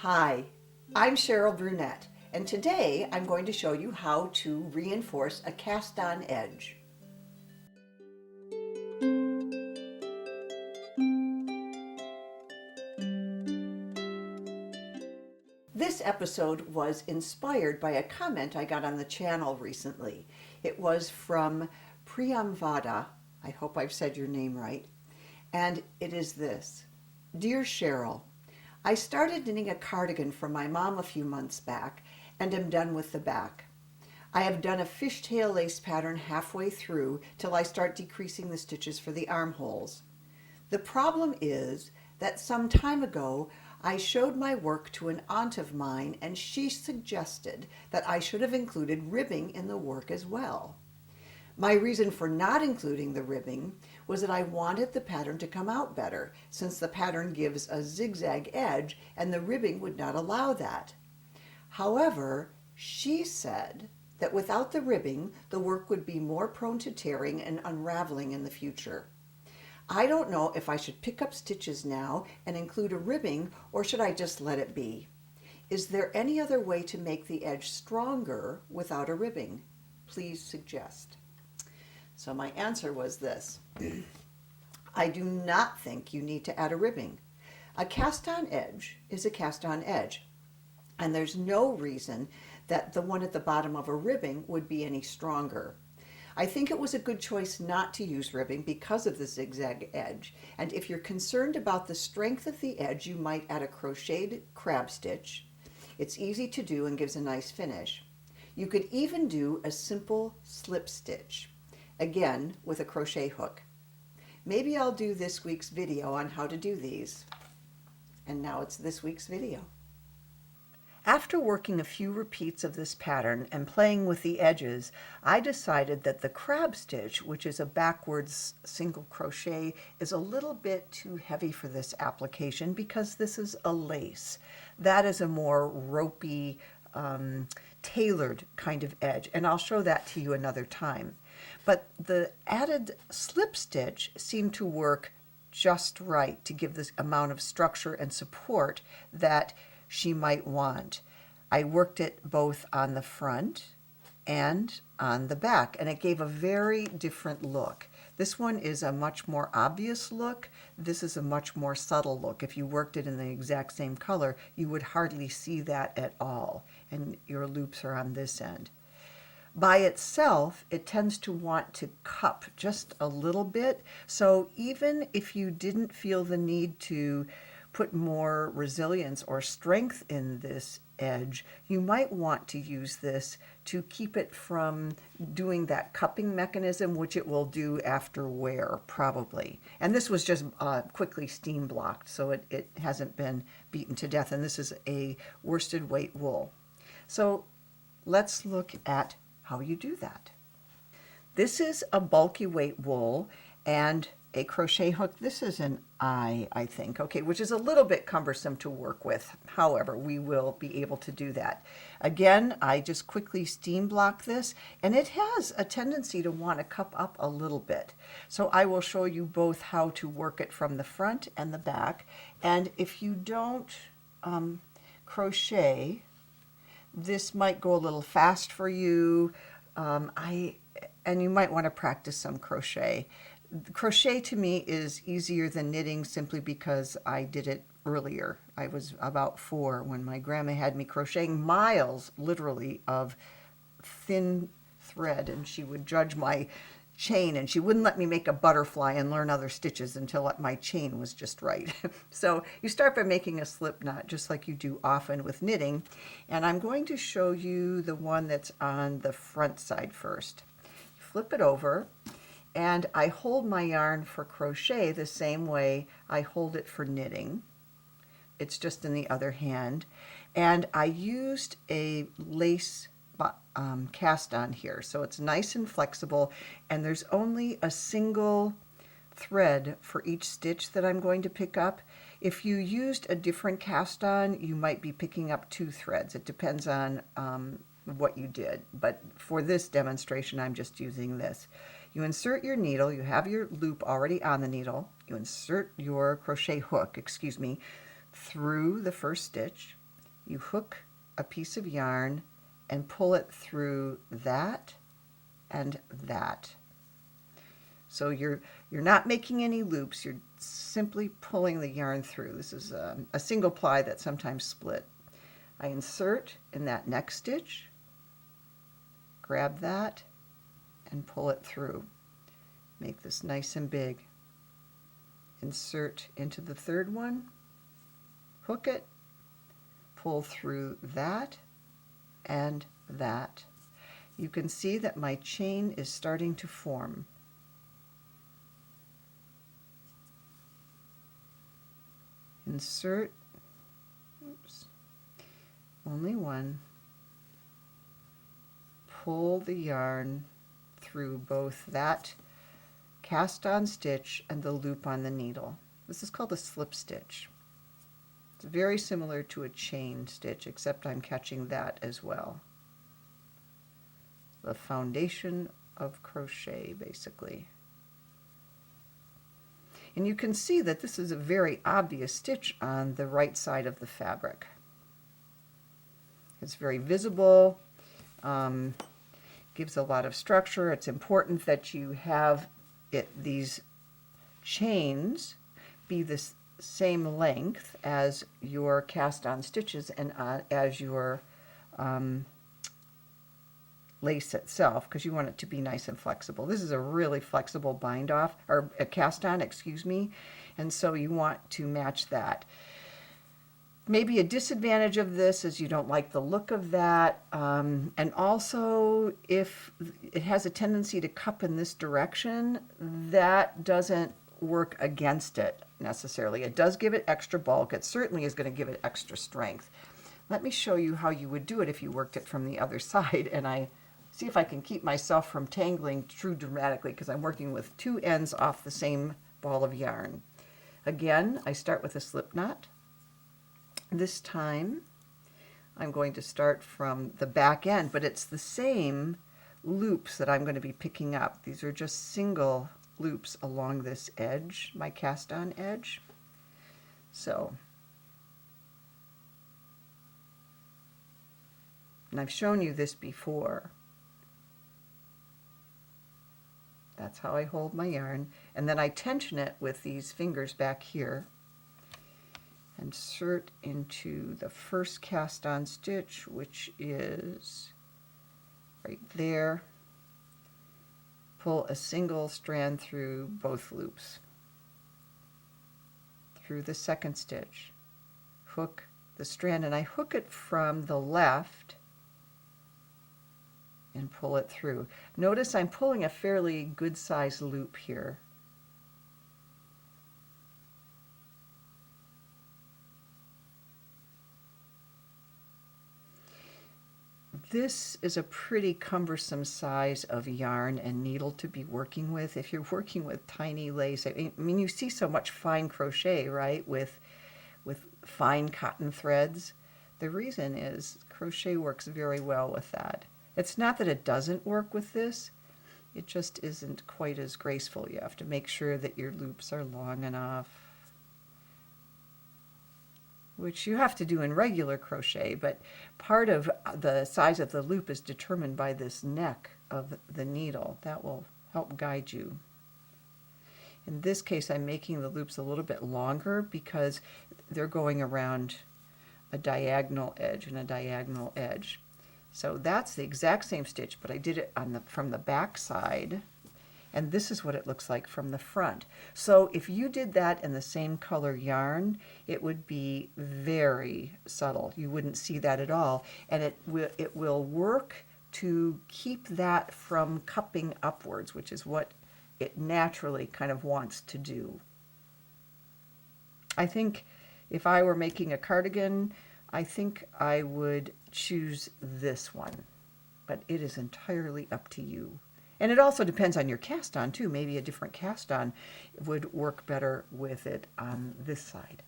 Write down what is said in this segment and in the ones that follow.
Hi, I'm Cheryl Brunette, and today I'm going to show you how to reinforce a cast-on edge. This episode was inspired by a comment I got on the channel recently. It was from Priyamvada. I hope I've said your name right. And it is this. Dear Cheryl, I started knitting a cardigan for my mom a few months back and am done with the back. I have done a fishtail lace pattern halfway through till I start decreasing the stitches for the armholes. The problem is that some time ago I showed my work to an aunt of mine and she suggested that I should have included ribbing in the work as well. My reason for not including the ribbing was that I wanted the pattern to come out better, since the pattern gives a zigzag edge and the ribbing would not allow that. However, she said that without the ribbing, the work would be more prone to tearing and unraveling in the future. I don't know if I should pick up stitches now and include a ribbing, or should I just let it be? Is there any other way to make the edge stronger without a ribbing? Please suggest. So my answer was this. I do not think you need to add a ribbing. A cast-on edge is a cast-on edge, and there's no reason that the one at the bottom of a ribbing would be any stronger. I think it was a good choice not to use ribbing because of the zigzag edge, and if you're concerned about the strength of the edge, you might add a crocheted crab stitch. It's easy to do and gives a nice finish. You could even do a simple slip stitch, again with a crochet hook. Maybe I'll do this week's video on how to do these. And now it's this week's video. After working a few repeats of this pattern and playing with the edges, I decided that the crab stitch, which is a backwards single crochet, is a little bit too heavy for this application because this is a lace. That is a more ropey, tailored kind of edge, and I'll show that to you another time. But the added slip stitch seemed to work just right to give this amount of structure and support that she might want. I worked it both on the front and on the back, and it gave a very different look. This one is a much more obvious look. This is a much more subtle look. If you worked it in the exact same color, you would hardly see that at all, and your loops are on this end. By itself, it tends to want to cup just a little bit, so even if you didn't feel the need to put more resilience or strength in this edge, you might want to use this to keep it from doing that cupping mechanism, which it will do after wear, probably. And this was just quickly steam blocked, so it hasn't been beaten to death, and this is a worsted weight wool. So let's look at how you do that. This is a bulky weight wool and a crochet hook. This is an I think, okay, which is a little bit cumbersome to work with. However, we will be able to do that. Again, I just quickly steam block this, and it has a tendency to want to cup up a little bit. So I will show you both how to work it from the front and the back. And if you don't crochet, this might go a little fast for you, and you might want to practice some crochet. Crochet to me is easier than knitting simply because I did it earlier. I was about 4 when my grandma had me crocheting miles, literally, of thin thread, and she would judge my chain, and she wouldn't let me make a butterfly and learn other stitches until my chain was just right. So you start by making a slip knot, just like you do often with knitting, and I'm going to show you the one that's on the front side first. You flip it over, and I hold my yarn for crochet the same way I hold it for knitting. It's just in the other hand. And I used a lace cast on here, so it's nice and flexible, and there's only a single thread for each stitch that I'm going to pick up. If you used a different cast on, you might be picking up 2 threads. It depends on what you did, but for this demonstration, I'm just using this. You insert your needle, you have your loop already on the needle, you insert your crochet hook, through the first stitch, you hook a piece of yarn and pull it through that and that. So you're not making any loops, you're simply pulling the yarn through. This is a single ply that's sometimes split. I insert in that next stitch, grab that, and pull it through. Make this nice and big. Insert into the third one, hook it, pull through that and that. You can see that my chain is starting to form. Insert, oops, only one, pull the yarn through both that cast on stitch and the loop on the needle. This is called a slip stitch. It's very similar to a chain stitch, except I'm catching that as well. The foundation of crochet, basically. And you can see that this is a very obvious stitch on the right side of the fabric. It's very visible, gives a lot of structure. It's important that you have these chains be the same length as your cast on stitches and as your lace itself, because you want it to be nice and flexible. This is a really flexible bind off, or a cast on, excuse me, and so you want to match that. Maybe a disadvantage of this is you don't like the look of that, and also if it has a tendency to cup in this direction, that doesn't work against it necessarily. It does give it extra bulk. It certainly is going to give it extra strength. Let me show you how you would do it if you worked it from the other side, and I see if I can keep myself from tangling too dramatically, because I'm working with two ends off the same ball of yarn. Again, I start with a slip knot. This time I'm going to start from the back end, but it's the same loops that I'm going to be picking up. These are just single loops along this edge, my cast on edge. So, and I've shown you this before. That's how I hold my yarn, and then I tension it with these fingers back here. Insert into the first cast on stitch, which is right there. Pull a single strand through both loops. Through the second stitch, hook the strand, and I hook it from the left and pull it through. Notice I'm pulling a fairly good sized loop here. This is a pretty cumbersome size of yarn and needle to be working with. If you're working with tiny lace, I mean, you see so much fine crochet, right, with fine cotton threads. The reason is crochet works very well with that. It's not that it doesn't work with this, it just isn't quite as graceful. You have to make sure that your loops are long enough, which you have to do in regular crochet, but part of the size of the loop is determined by this neck of the needle. That will help guide you. In this case, I'm making the loops a little bit longer because they're going around a diagonal edge and a diagonal edge. So that's the exact same stitch, but I did it from the back side, and this is what it looks like from the front. So if you did that in the same color yarn, it would be very subtle. You wouldn't see that at all, and it will work to keep that from cupping upwards, which is what it naturally kind of wants to do. I think if I were making a cardigan, I think I would choose this one, but it is entirely up to you. And it also depends on your cast on too. Maybe a different cast on would work better with it on this side.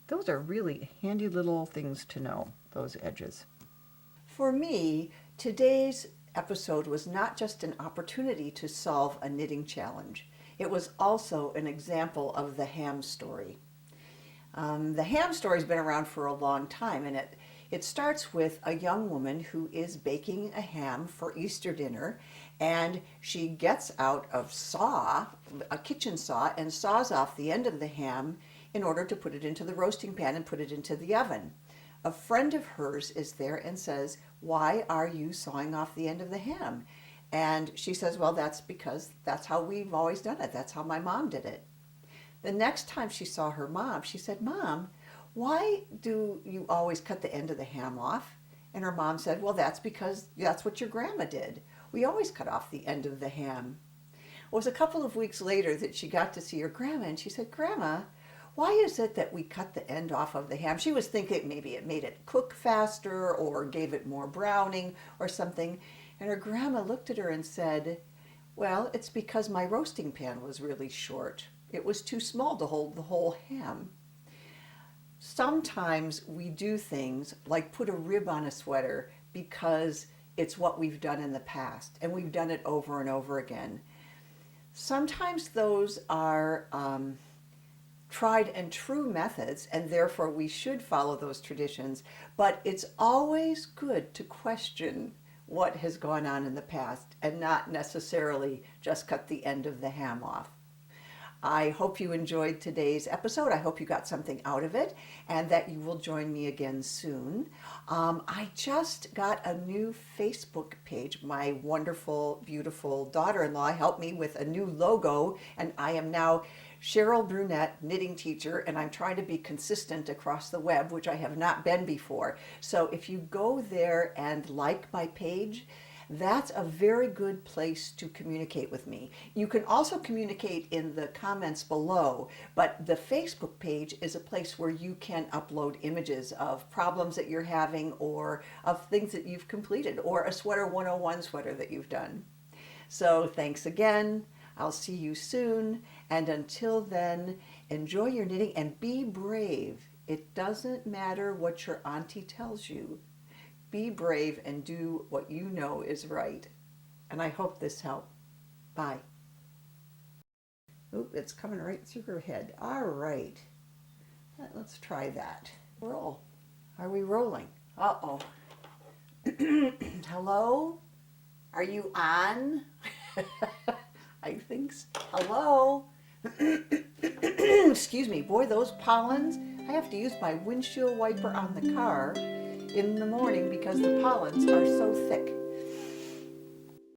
Those are really handy little things to know, those edges. For me, today's episode was not just an opportunity to solve a knitting challenge. It was also an example of the ham story. The ham story's been around for a long time, and it starts with a young woman who is baking a ham for Easter dinner, and she gets out a kitchen saw, and saws off the end of the ham in order to put it into the roasting pan and put it into the oven. A friend of hers is there and says, "Why are you sawing off the end of the ham?" And she says, "Well, that's because that's how we've always done it. That's how my mom did it." The next time she saw her mom, she said, "Mom, why do you always cut the end of the ham off?" And her mom said, "Well, that's because that's what your grandma did. We always cut off the end of the ham." It was a couple of weeks later that she got to see her grandma, and she said, "Grandma, why is it that we cut the end off of the ham?" She was thinking maybe it made it cook faster or gave it more browning or something. And her grandma looked at her and said, "Well, it's because my roasting pan was really short. It was too small to hold the whole ham." Sometimes we do things like put a rib on a sweater because it's what we've done in the past and we've done it over and over again. Sometimes those are tried and true methods, and therefore we should follow those traditions, but it's always good to question what has gone on in the past and not necessarily just cut the end of the ham off. I hope you enjoyed today's episode. I hope you got something out of it and that you will join me again soon. I just got a new Facebook page. My wonderful, beautiful daughter-in-law helped me with a new logo, and I am now Cheryl Brunette, knitting teacher, and I'm trying to be consistent across the web, which I have not been before. So if you go there and like my page, that's a very good place to communicate with me. You can also communicate in the comments below, but the Facebook page is a place where you can upload images of problems that you're having or of things that you've completed or a Sweater 101 sweater that you've done. So thanks again. I'll see you soon. And until then, enjoy your knitting and be brave. It doesn't matter what your auntie tells you. Be brave and do what you know is right. And I hope this helped. Bye. Oop, it's coming right through her head. All right. Let's try that. Roll. Are we rolling? Uh-oh. Hello? Are you on? I think so. Hello? Excuse me. Boy, those pollens. I have to use my windshield wiper on the car in the morning because the pollens are so thick.